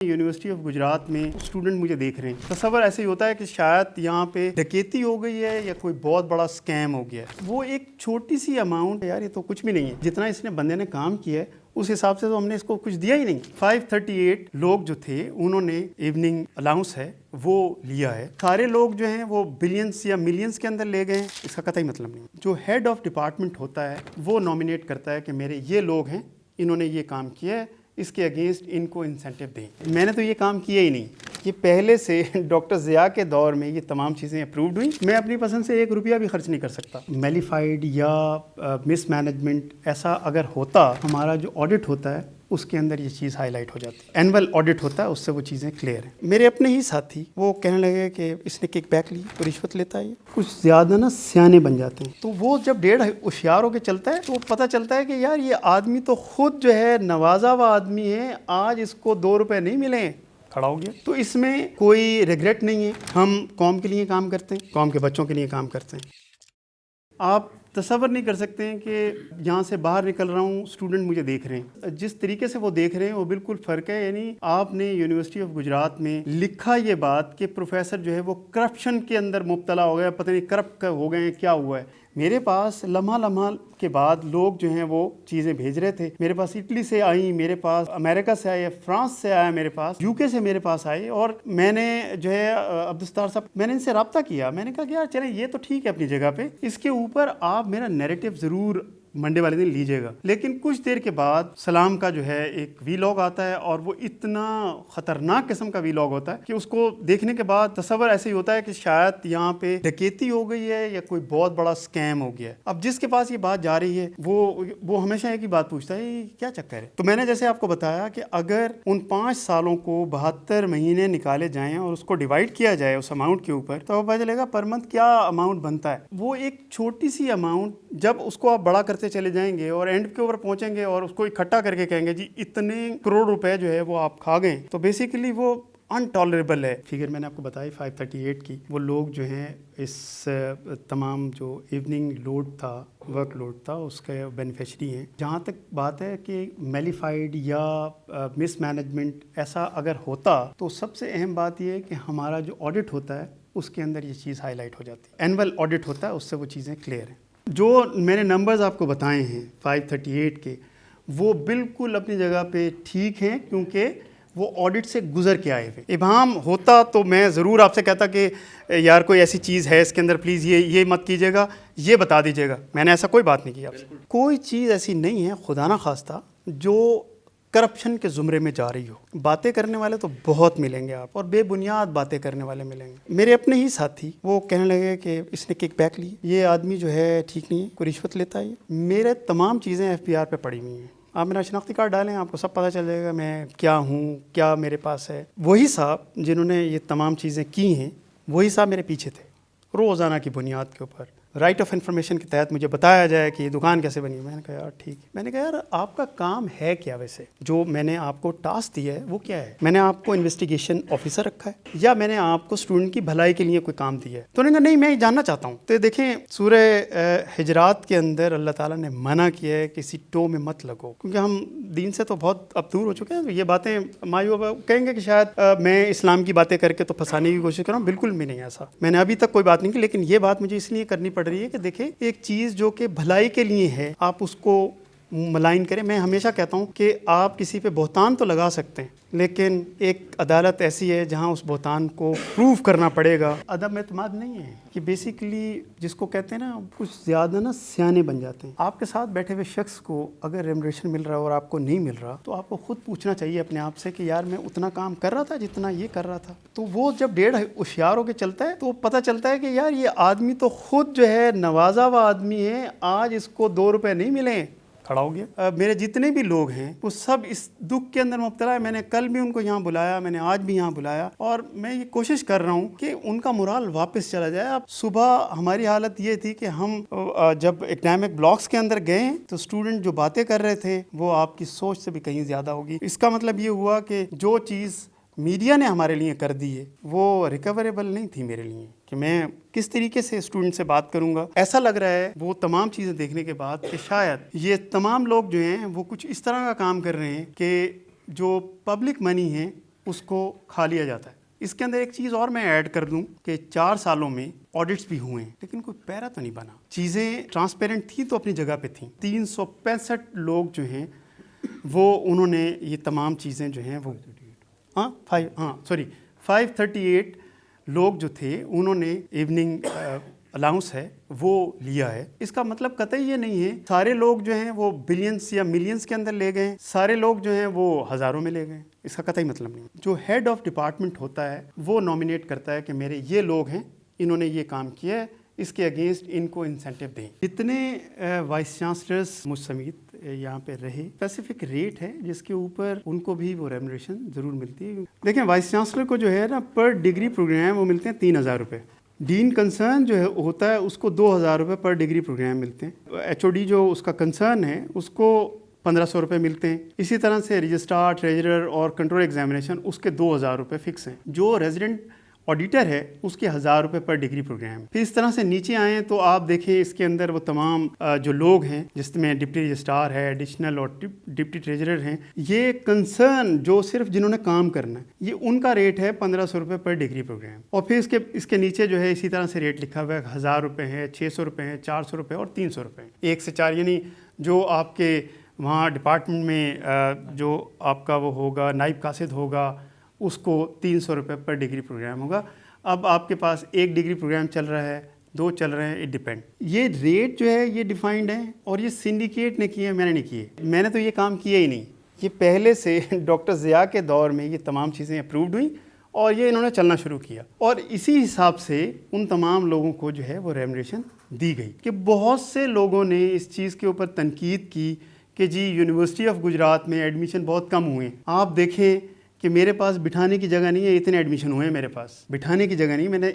University of Gujarat में student मुझे देख रहे हैं। तस्वर ऐसे ही होता है कि शायद यहाँ पे डकैती हो गई है या कोई बहुत बड़ा स्कैम हो गया है। वो एक छोटी सी अमाउंट, यार ये तो कुछ भी नहीं है। जितना इसने बंदे ने काम किया है उस हिसाब से तो हमने इसको कुछ दिया ही नहीं। 538 लोग जो थे उन्होंने इवनिंग अलाउंस है वो लिया है। सारे लोग जो हैं वो बिलियंस या मिलियंस के अंदर ले गए हैं, इसका कतई मतलब नहीं। जो हेड ऑफ डिपार्टमेंट होता है वो नॉमिनेट करता है कि मेरे ये लोग हैं, इन्होंने ये काम किया है, इसके अगेंस्ट इनको इंसेंटिव दें। मैंने तो ये काम किया ही नहीं। ये पहले से डॉक्टर ज़िया के दौर में ये तमाम चीज़ें अप्रूव्ड हुई। मैं अपनी पसंद से 1 रुपया भी खर्च नहीं कर सकता। मेलिफाइड या मिसमैनेजमेंट ऐसा अगर होता, हमारा जो ऑडिट होता है उसके अंदर ये चीज़ हाईलाइट हो जाती है। एनुअल ऑडिट होता है, उससे वो चीज़ें क्लियर हैं। मेरे अपने ही साथी वो कहने लगे कि इसने किक बैक ली, तो रिश्वत लेता है, कुछ ज़्यादा ना सियाने बन जाते हैं। तो वो जब डेढ़ होशियार होकर चलता है तो पता चलता है कि यार ये आदमी तो खुद जो है नवाजा हुआ आदमी है, आज इसको 2 रुपये नहीं मिले, खड़ा हो गया। तो इसमें कोई रिग्रेट नहीं है। हम कौम के लिए काम करते हैं, कौम के बच्चों के लिए काम करते हैं। आप तसव्वुर नहीं कर सकते हैं कि यहाँ से बाहर निकल रहा हूँ, स्टूडेंट मुझे देख रहे हैं। जिस तरीके से वो देख रहे हैं वो बिल्कुल फ़र्क है। यानी आपने यूनिवर्सिटी ऑफ गुजरात में लिखा ये बात कि प्रोफेसर जो है वो करप्शन के अंदर मुब्तला हो गया, पता नहीं करप्ट हो गए हैं, क्या हुआ है। मेरे पास लम्हा के बाद लोग जो हैं वो चीज़ें भेज रहे थे। मेरे पास इटली से आई, मेरे पास अमेरिका से आए, फ्रांस से आया, मेरे पास यूके से मेरे पास आए। और मैंने जो है अब्दुस्तार साहब, मैंने इनसे रब्ता किया। मैंने कहा कि यार चलें ये तो ठीक है अपनी जगह पे, इसके ऊपर आप मेरा नैरेटिव ज़रूर मंडे वाले दिन लीजिएगा। लेकिन कुछ देर के बाद सलाम का जो है एक वीलॉग आता है और वो इतना ख़तरनाक किस्म का वीलॉग होता है कि उसको देखने के बाद तस्वर ऐसे ही होता है कि शायद यहाँ पे डकैती हो गई है या कोई बहुत बड़ा स्कैम हो गया है। अब जिसके पास ये बात जा रही है वो हमेशा एक ही बात पूछता है, क्या चक्कर है। तो मैंने जैसे आपको बताया कि अगर उन 5 सालों को 72 महीने निकाले जाएँ और उसको डिवाइड किया जाए उस अमाउंट के ऊपर, तो पता चलेगा पर मंथ क्या अमाउंट बनता है। वो एक छोटी सी अमाउंट, जब उसको आप बड़ा करते चले जाएंगे और एंड के ऊपर पहुंचेंगे और उसको इकट्ठा करके कहेंगे जी इतने करोड़ रुपए जो है वो आप खा गए, तो बेसिकली वो अनटॉलरेबल है। फिगर मैंने आपको बताई 538 की। वो लोग जो हैं इस तमाम जो इवनिंग लोड था, वर्क लोड था, उसके बेनिफिशरी हैं। जहाँ तक बात है कि मेलिफाइड या मिसमैनेजमेंट ऐसा अगर होता, तो सबसे अहम बात यह है कि हमारा जो ऑडिट होता है उसके अंदर ये चीज़ हाईलाइट हो जाती है। एनुअल ऑडिट होता है, उससे वो चीज़ें क्लियर हैं। जो मैंने नंबर्स आपको बताए हैं 538 के, वो बिल्कुल अपनी जगह पे ठीक हैं, क्योंकि वो ऑडिट से गुजर के आए हुए। इबाम होता तो मैं ज़रूर आपसे कहता कि यार कोई ऐसी चीज़ है इसके अंदर, प्लीज़ ये मत कीजिएगा, ये बता दीजिएगा। मैंने ऐसा कोई बात नहीं की आपसे। कोई चीज़ ऐसी नहीं है खुदा ना खास्ता जो करप्शन के ज़ुमरे में जा रही हो। बातें करने वाले तो बहुत मिलेंगे आप, और बेबुनियाद बातें करने वाले मिलेंगे। मेरे अपने ही साथी वो कहने लगे कि इसने किक बैक ली, ये आदमी जो है ठीक नहीं है, कोई रिश्वत लेता है। मेरे तमाम चीज़ें FBR पे पड़ी हुई हैं। आप मेरा शनाख्ती कार्ड डालें, आपको सब पता चल जाएगा मैं क्या हूँ, क्या मेरे पास है। वही साहब जिन्होंने ये तमाम चीज़ें की हैं, वही साहब मेरे पीछे थे। रोज़ाना की बुनियाद के ऊपर राइट ऑफ इन्फॉर्मेशन के तहत मुझे बताया जाए कि ये दुकान कैसे बनी। मैंने कहा यार ठीक है। मैंने कहा यार आपका काम है क्या वैसे, जो मैंने आपको टास्क दिया है वो क्या है। मैंने आपको इन्वेस्टिगेशन ऑफिसर रखा है या मैंने आपको स्टूडेंट की भलाई के लिए कोई काम दिया है। तो उन्होंने कहा नहीं, मैं जानना चाहता हूँ। तो देखें सूरह हिजरात के अंदर अल्लाह ताला ने मना किया है किसी टो में मत लगो, क्योंकि हम दीन से तो बहुत अब दूर हो चुके हैं। ये बातें मायूब कहेंगे कि शायद मैं इस्लाम की बातें करके तो फंसाने की कोशिश कर रहा हूँ। बिल्कुल भी नहीं ऐसा, मैंने अभी तक कोई बात नहीं की। लेकिन ये बात मुझे इसलिए करनी पड़ रही है कि देखिए एक चीज़ जो कि भलाई के लिए है, आप उसको मलाइन करें। मैं हमेशा कहता हूँ कि आप किसी पे बहतान तो लगा सकते हैं, लेकिन एक अदालत ऐसी है जहाँ उस बहतान को प्रूव करना पड़ेगा। अदम एतमाद नहीं है कि बेसिकली जिसको कहते हैं ना, कुछ ज़्यादा ना सियाने बन जाते हैं। आपके साथ बैठे हुए शख्स को अगर रेमुनरेशन मिल रहा है और आपको नहीं मिल रहा, तो आपको खुद पूछना चाहिए अपने आप से कि यार मैं उतना काम कर रहा था जितना ये कर रहा था। तो वो जब डेढ़ होशियार होकर चलता है तो पता चलता है कि यार ये आदमी तो खुद जो है नवाजा हुआ आदमी है, आज इसको 2 रुपये नहीं मिले, खड़ा हो गया। मेरे जितने भी लोग हैं वो सब इस दुख के अंदर मुब्तला है। मैंने कल भी उनको यहाँ बुलाया, मैंने आज भी यहाँ बुलाया, और मैं ये कोशिश कर रहा हूँ कि उनका मोराल वापस चला जाए। अब सुबह हमारी हालत ये थी कि हम जब एकेडमिक ब्लॉक्स के अंदर गए तो स्टूडेंट जो बातें कर रहे थे वो आपकी सोच से भी कहीं ज़्यादा होगी। इसका मतलब ये हुआ कि जो चीज़ मीडिया ने हमारे लिए कर दी है वो रिकवरेबल नहीं थी मेरे लिए, कि मैं किस तरीके से स्टूडेंट से बात करूंगा। ऐसा लग रहा है वो तमाम चीज़ें देखने के बाद कि शायद ये तमाम लोग जो हैं वो कुछ इस तरह का काम कर रहे हैं कि जो पब्लिक मनी है اس کو کھا لیا جاتا ہے. اس کے اندر ایک چیز اور میں ایڈ کر دوں کہ 4 سالوں میں آڈٹس بھی ہوئے ہیں لیکن کوئی پیرا تو نہیں بنا. چیزیں ٹرانسپیرنٹ تھیں تو اپنی جگہ پہ تھیں. 365 لوگ جو ہیں وہ انہوں نے یہ تمام چیزیں جو ہیں وہ 538 لوگ جو تھے انہوں نے ایوننگ الاؤنس ہے وہ لیا ہے. اس کا مطلب قطعی یہ نہیں ہے سارے لوگ جو ہیں وہ بلینس یا ملینس کے اندر لے گئے, سارے لوگ جو ہیں وہ ہزاروں میں لے گئے. اس کا قطعی مطلب نہیں. جو ہیڈ آف ڈپارٹمنٹ ہوتا ہے وہ نامینیٹ کرتا ہے کہ میرے یہ لوگ ہیں, انہوں نے یہ کام کیا ہے, اس کے اگینسٹ ان کو انسینٹیو دیں. جتنے وائس چانسلرس مجھ سمیت یہاں پہ رہے, اسپیسیفک ریٹ ہے جس کے اوپر ان کو بھی وہ ریمونریشن ضرور ملتی ہے. دیکھیں وائس چانسلر کو جو ہے نا پر ڈگری پروگرام وہ ملتے ہیں 3,000 روپے. ڈین کنسرن جو ہے ہوتا ہے اس کو 2,000 روپے پر ڈگری پروگرام ملتے ہیں. ایچ او ڈی جو اس کا کنسرن ہے اس کو 1,500 روپے ملتے ہیں. اسی طرح سے رجسٹرار, ٹریجرر اور کنٹرول ایگزامینیشن اس کے 2,000 روپے فکس ہیں. جو ریزیڈنٹ آڈیٹر ہے اس کے 1,000 روپے پر ڈگری پروگرام. پھر اس طرح سے نیچے آئیں تو آپ دیکھیں اس کے اندر وہ تمام جو لوگ ہیں جس میں ڈپٹی رجسٹرار ہے, ایڈیشنل اور ڈپٹی ٹریجرر ہیں, یہ کنسرن جو صرف جنہوں نے کام کرنا ہے یہ ان کا ریٹ ہے 1,500 روپے پر ڈگری پروگرام. اور پھر اس کے نیچے جو ہے اسی طرح سے ریٹ لکھا ہوا ہے 1,000 روپے ہے, 600 روپے ہے, 400 روپے اور 300 روپے. 1 سے 4 یعنی جو آپ کے وہاں ڈپارٹمنٹ میں جو آپ کا وہ ہوگا نائب قاصد ہوگا اس کو 300 روپے پر ڈگری پروگرام ہوگا. اب آپ کے پاس 1 ڈگری پروگرام چل رہا ہے, 2 چل رہے ہیں, اٹ ڈیپینڈ. یہ ریٹ جو ہے یہ ڈیفائنڈ ہے اور یہ سنڈیکیٹ نے کیے ہیں, میں نے نہیں کیے. میں نے تو یہ کام کیا ہی نہیں. یہ پہلے سے ڈاکٹر ضیاء کے دور میں یہ تمام چیزیں اپرووڈ ہوئیں اور یہ انہوں نے چلنا شروع کیا اور اسی حساب سے ان تمام لوگوں کو جو ہے وہ ریمونریشن دی گئی. کہ بہت سے لوگوں نے اس چیز کے اوپر تنقید کی کہ جی یونیورسٹی آف گجرات میں ایڈمیشن بہت کم ہوئے. آپ دیکھیں کہ میرے پاس بٹھانے کی جگہ نہیں ہے, اتنے ایڈمیشن ہوئے ہیں میرے پاس, بٹھانے کی جگہ نہیں. میں نے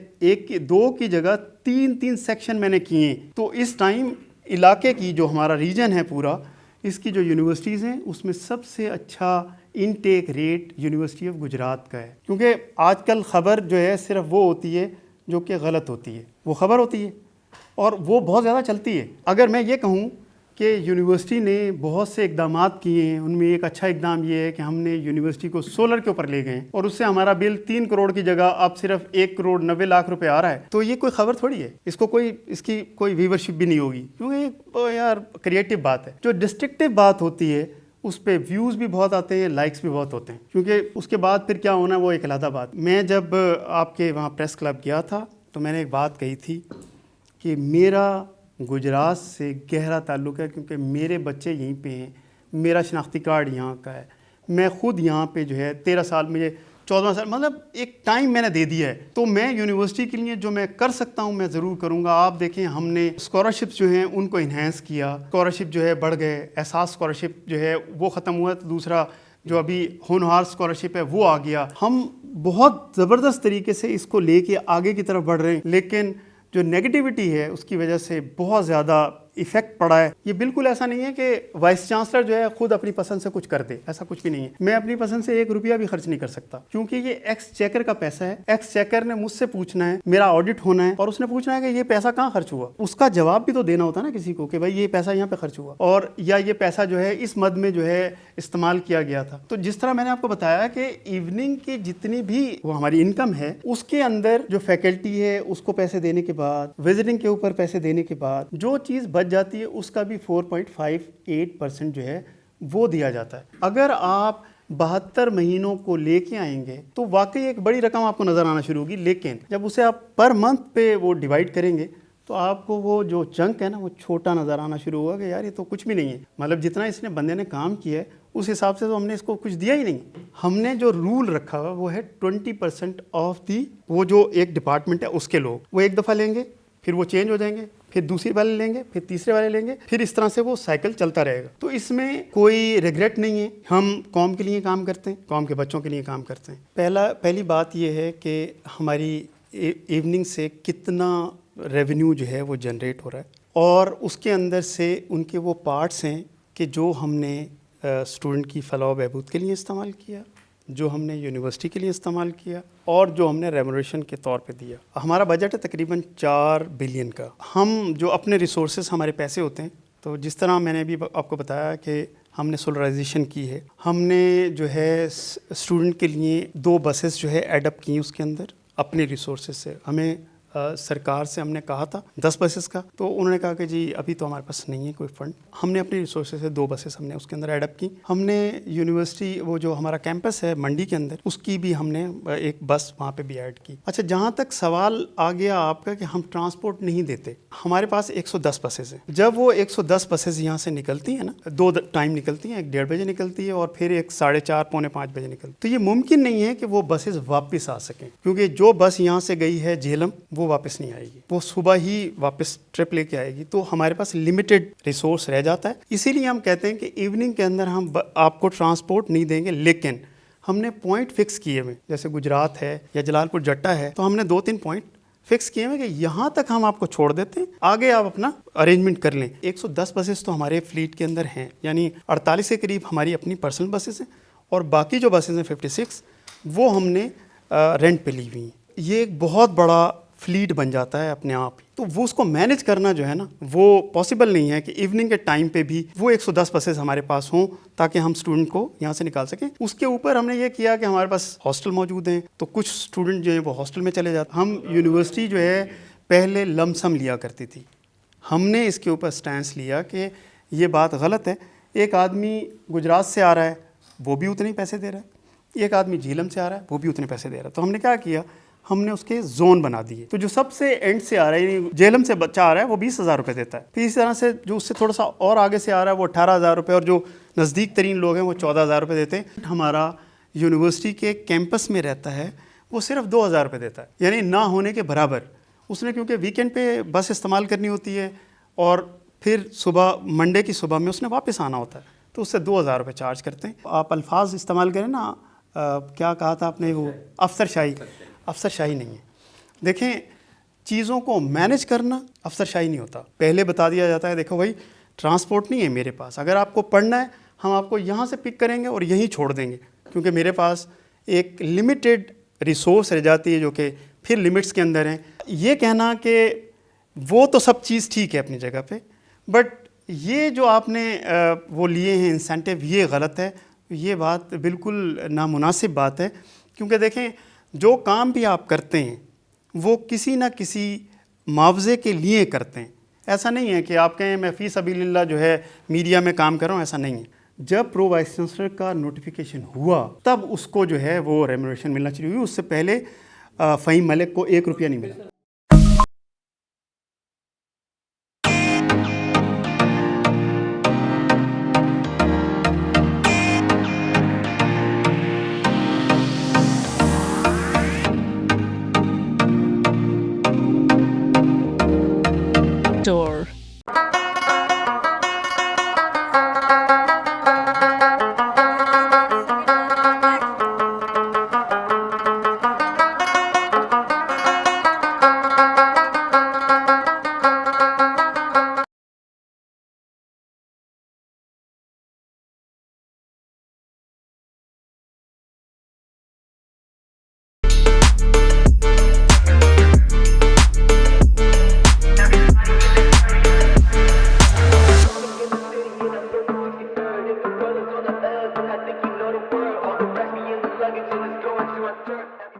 2 کی جگہ 3 سیکشن میں نے کیے ہیں. تو اس ٹائم علاقے کی جو ہمارا ریجن ہے پورا, اس کی جو یونیورسٹیز ہیں اس میں سب سے اچھا intake rate university of Gujarat کا ہے. کیونکہ آج کل خبر جو ہے صرف وہ ہوتی ہے جو کہ غلط ہوتی ہے, وہ خبر ہوتی ہے اور وہ بہت زیادہ چلتی ہے. اگر میں یہ کہوں کہ یونیورسٹی نے بہت سے اقدامات کیے ہیں, ان میں ایک اچھا اقدام یہ ہے کہ ہم نے یونیورسٹی کو سولر کے اوپر لے گئے اور اس سے ہمارا بل 3 کروڑ کی جگہ اب صرف 1,90,00,000 روپے آ رہا ہے. تو یہ کوئی خبر تھوڑی ہے, اس کی کوئی ویورشپ بھی نہیں ہوگی کیونکہ یار کریٹو بات ہے. جو ڈسٹرکٹیو بات ہوتی ہے اس پہ ویوز بھی بہت آتے ہیں, لائکس بھی بہت ہوتے ہیں, کیونکہ اس کے بعد پھر کیا ہونا وہ ایک علیحدہ بات. میں جب آپ کے وہاں پریس کلب گیا تھا تو میں نے ایک بات کہی تھی کہ میرا گجرات سے گہرا تعلق ہے کیونکہ میرے بچے یہیں پہ ہیں, میرا شناختی کارڈ یہاں کا ہے, میں خود یہاں پہ جو ہے 13 سال مجھے 14 سال مطلب ایک ٹائم میں نے دے دیا ہے. تو میں یونیورسٹی کے لیے جو میں کر سکتا ہوں میں ضرور کروں گا. آپ دیکھیں ہم نے اسکالرشپس جو ہیں ان کو انہینس کیا, اسکالرشپ جو ہے بڑھ گئے, احساس اسکالرشپ جو ہے وہ ختم ہوا, تو دوسرا جو ابھی ہونہار اسکالرشپ ہے وہ آ گیا. ہم بہت زبردست طریقے سے اس کو لے کے آگے کی طرف بڑھ رہے ہیں, لیکن جو نیگیٹیوٹی ہے اس کی وجہ سے بہت زیادہ ایفیکٹ پڑا ہے. یہ بالکل ایسا نہیں ہے کہ وائس چانسلر جو ہے خود اپنی پسند سے کچھ کر دے, ایسا کچھ بھی نہیں ہے. میں اپنی پسند سے 1 روپیہ بھی خرچ نہیں کر سکتا کیونکہ یہ ایکس چیکر کا پیسہ ہے. ایکس چیکر نے مجھ سے پوچھنا ہے, میرا آڈٹ ہونا ہے اور اس نے پوچھنا ہے کہ یہ پیسہ کہاں خرچ ہوا. اس کا جواب بھی تو دینا ہوتا ہے نا کسی کو کہ بھائی یہ پیسہ یہاں پہ خرچ ہوا اور یا یہ پیسہ جو ہے اس مد میں جو ہے استعمال کیا گیا تھا. تو جس طرح میں نے آپ کو بتایا کہ ایوننگ کی جتنی بھی وہ ہماری انکم ہے اس کے اندر جو فیکلٹی ہے اس کو پیسے دینے کے بعد, وزٹنگ کے اوپر پیسے دینے کے بعد جو چیز بچ جاتی ہے اس کا بھی 4.58% جو ہے وہ دیا جاتا ہے. اگر آپ 72 مہینوں کو لے کے آئیں گے تو واقعی ایک بڑی رقم آپ کو نظر آنا شروع ہوگی, لیکن جب اسے آپ پر منتھ پہ وہ ڈیوائڈ کریں گے تو آپ کو وہ جو چنک ہے نا وہ چھوٹا نظر آنا شروع ہوگا کہ یار یہ تو کچھ بھی نہیں ہے. مطلب جتنا اس نے بندے نے کام کیا ہے اس حساب سے تو ہم نے اس کو کچھ دیا ہی نہیں. ہم نے جو رول رکھا ہوا وہ ہے 20% آف دی, وہ جو ایک ڈپارٹمنٹ ہے اس کے لوگ وہ ایک دفعہ لیں گے, پھر وہ چینج ہو جائیں گے, پھر دوسری والے لیں گے, پھر تیسرے والے لیں گے, پھر اس طرح سے وہ سائیکل چلتا رہے گا. تو اس میں کوئی ریگریٹ نہیں ہے. ہم قوم کے لیے کام کرتے ہیں, قوم کے بچوں کے لیے کام کرتے ہیں. پہلی بات یہ ہے کہ ہماری ایوننگ سے کتنا ریونیو جو ہے وہ جنریٹ ہو رہا ہے اور اس کے اندر سے ان کے وہ پارٹس ہیں کہ جو ہم نے اسٹوڈنٹ کی فلاح و بہبود کے لیے استعمال کیا, جو ہم نے یونیورسٹی کے لیے استعمال کیا اور جو ہم نے ریمونریشن کے طور پہ دیا. ہمارا بجٹ ہے تقریباً 4 بلین کا. ہم جو اپنے ریسورسز ہمارے پیسے ہوتے ہیں, تو جس طرح میں نے بھی آپ کو بتایا کہ हमने सोलराइजेशन की है, हमने जो है स्टूडेंट के लिए 2 बसेस जो है एडअप की उसके अंदर अपने रिसोर्सेज से। हमें सरकार से हमने कहा था 10 बसेस का, तो उन्होंने कहा कि जी अभी तो हमारे पास नहीं है कोई फंड। हमने अपने रिसोर्सेज से 2 बसेस हमने उसके अंदर एडअप की। हमने यूनिवर्सिटी वो जो हमारा कैंपस है मंडी के अंदर, उसकी भी हमने एक बस वहाँ पे भी ऐड की। अच्छा, जहाँ तक सवाल आ गया आपका कि हम ट्रांसपोर्ट नहीं देते, हमारे पास 110 बसेस हैं। जब वो 110 बसेस यहाँ से निकलती हैं ना, 2 टाइम निकलती हैं, एक 1:30 बजे निकलती है और फिर एक 4:30 पौने 5 बजे निकलती है, तो ये मुमकिन नहीं है कि वो बसेस वापस आ सकें, क्योंकि जो बस यहाँ से गई है झेलम वो वापस नहीं आएगी, वो सुबह ही वापस ट्रिप लेके आएगी। तो हमारे पास लिमिटेड रिसोर्स रह जाता है। इसीलिए हम कहते हैं कि इवनिंग के अंदर हम आपको ट्रांसपोर्ट नहीं देंगे, लेकिन हमने पॉइंट फिक्स किए हुए, जैसे गुजरात है या जलालपुर जट्टा है, तो हमने 2-3 पॉइंट फिक्स किए हुए कि यहाँ तक हम आपको छोड़ देते हैं, आगे आप अपना अरेंजमेंट कर लें। 110 बसेस तो हमारे फ्लीट के अंदर हैं, यानी 48 के करीब हमारी अपनी पर्सनल बसेस हैं और बाकी जो बसेस हैं 56 वो हमने रेंट पे ली हुई हैं। ये एक बहुत बड़ा फ्लीट बन जाता है अपने आप ही, तो वो उसको मैनेज करना जो है ना, वो पॉसिबल नहीं है कि इवनिंग के टाइम पे भी वो 110 बसेस हमारे पास हों ताकि हम स्टूडेंट को यहाँ से निकाल सकें। उसके ऊपर हमने ये किया कि हमारे पास हॉस्टल मौजूद हैं, तो कुछ स्टूडेंट जो हैं वो हॉस्टल में चले जाते। हम यूनिवर्सिटी जो है पहले लमसम लिया करती थी, हमने इसके ऊपर स्टैंस लिया कि ये बात गलत है। एक आदमी गुजरात से आ रहा है वो भी उतने ही पैसे दे रहा है, एक आदमी झीलम से आ रहा है वो भी उतने पैसे दे रहा है। तो हमने क्या किया, हमने उसके जोन बना दिए। तो जो सबसे एंड से आ रहा है, यानी झेलम से बच्चा आ रहा है, वो 20,000 रुपये देता है। फिर इस तरह से जो उससे थोड़ा सा और आगे से आ रहा है वो 18,000 रुपये, और जो नज़दीक तरीन लोग हैं वो 14,000 रुपये देते हैं। हमारा यूनिवर्सिटी के कैंपस में रहता है वो सिर्फ 2,000 रुपये देता है, यानी ना होने के बराबर। उसने क्योंकि वीकेंड पे बस इस्तेमाल करनी होती है और फिर सुबह मंडे की सुबह में उसने वापस आना होता है, तो उससे 2,000 रुपये चार्ज करते हैं। आप अल्फाज इस्तेमाल करें ना, क्या कहा था आपने, वो अफसरशाही नहीं है। देखें, चीज़ों को मैनेज करना अफसरशाही नहीं होता। पहले बता दिया जाता है देखो भाई ट्रांसपोर्ट नहीं है मेरे पास, अगर आपको पढ़ना है हम आपको यहाँ से पिक करेंगे और यहीं छोड़ देंगे, क्योंकि मेरे पास एक लिमिटेड रिसोर्स रह जाती है जो कि फिर लिमिट्स के अंदर हैं। ये कहना कि वो तो सब चीज़ ठीक है अपनी जगह पे, बट ये जो आपने वो लिए हैं इंसेंटिव, ये गलत है। ये बात बिल्कुल नामुनासिब बात है, क्योंकि देखें जो काम भी आप करते हैं वो किसी ना किसी मुआवजे के लिए करते हैं। ऐसा नहीं है कि आप कहें मैं फ़ी सबीलिल्लाह जो है मीडिया में काम कर रहा हूँ, ऐसा नहीं है। जब प्रो वाइस चांसलर का नोटिफिकेशन हुआ तब उसको जो है वो रेम्यूनरेशन मिलना चाहिए हुई, उससे पहले फ़हीम मलिक को 1 रुपया नहीं मिला।